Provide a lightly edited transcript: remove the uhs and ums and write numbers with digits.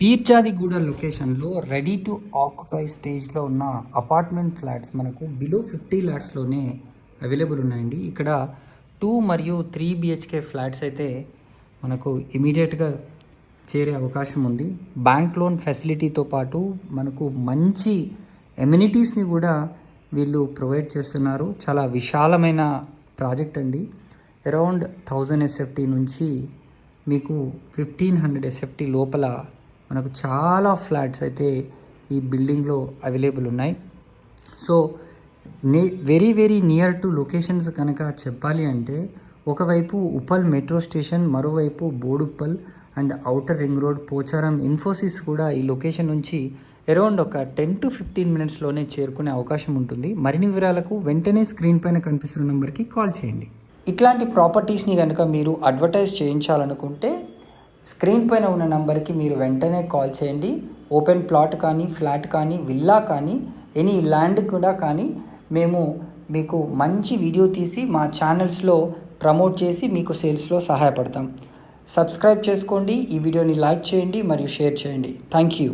పీర్జాదిగూడ లొకేషన్లో ready to occupy స్టేజ్లో ఉన్న అపార్ట్మెంట్ ఫ్లాట్స్ మనకు బిలో 50 lakhsలోనే అవైలబుల్ ఉన్నాయండి. ఇక్కడ 2 మరియు 3 BHK ఫ్లాట్స్ అయితే మనకు ఇమీడియట్గా చేరే అవకాశం ఉంది. బ్యాంక్ లోన్ ఫెసిలిటీతో పాటు మనకు మంచి ఎమ్యూనిటీస్ని కూడా వీళ్ళు ప్రొవైడ్ చేస్తున్నారు. చాలా విశాలమైన ప్రాజెక్ట్ అండి. అరౌండ్ 1000 SFT నుంచి మీకు 1500 SFT లోపల మనకు చాలా ఫ్లాట్స్ అయితే ఈ బిల్డింగ్లో అవైలబుల్ ఉన్నాయి. So very very near to locations కనుక చెప్పాలి అంటే ఒకవైపు ఉప్పల్ మెట్రో స్టేషన్, మరోవైపు Boduppal and outer ring road, Pocharam, Infosys కూడా ఈ లొకేషన్ నుంచి అరౌండ్ ఒక 10 to 15 minutesలోనే చేరుకునే అవకాశం ఉంటుంది. మరిన్ని వివరాలకు వెంటనే స్క్రీన్ పైన కనిపిస్తున్న నెంబర్కి కాల్ చేయండి. ఇట్లాంటి ప్రాపర్టీస్ని కనుక మీరు అడ్వర్టైజ్ చేయించాలనుకుంటే స్క్రీన్ పైన ఉన్న నెంబర్కి మీరు వెంటనే కాల్ చేయండి. ఓపెన్ ప్లాట్ కానీ, ఫ్లాట్ కానీ, విల్లా కానీ, ఎనీ ల్యాండ్ కూడా కానీ మేము మీకు మంచి వీడియో తీసి మా ఛానల్స్లో ప్రమోట్ చేసి మీకు సేల్స్లో సహాయపడతాం. సబ్స్క్రైబ్ చేసుకోండి, ఈ వీడియోని లైక్ చేయండి మరియు షేర్ చేయండి. Thank you.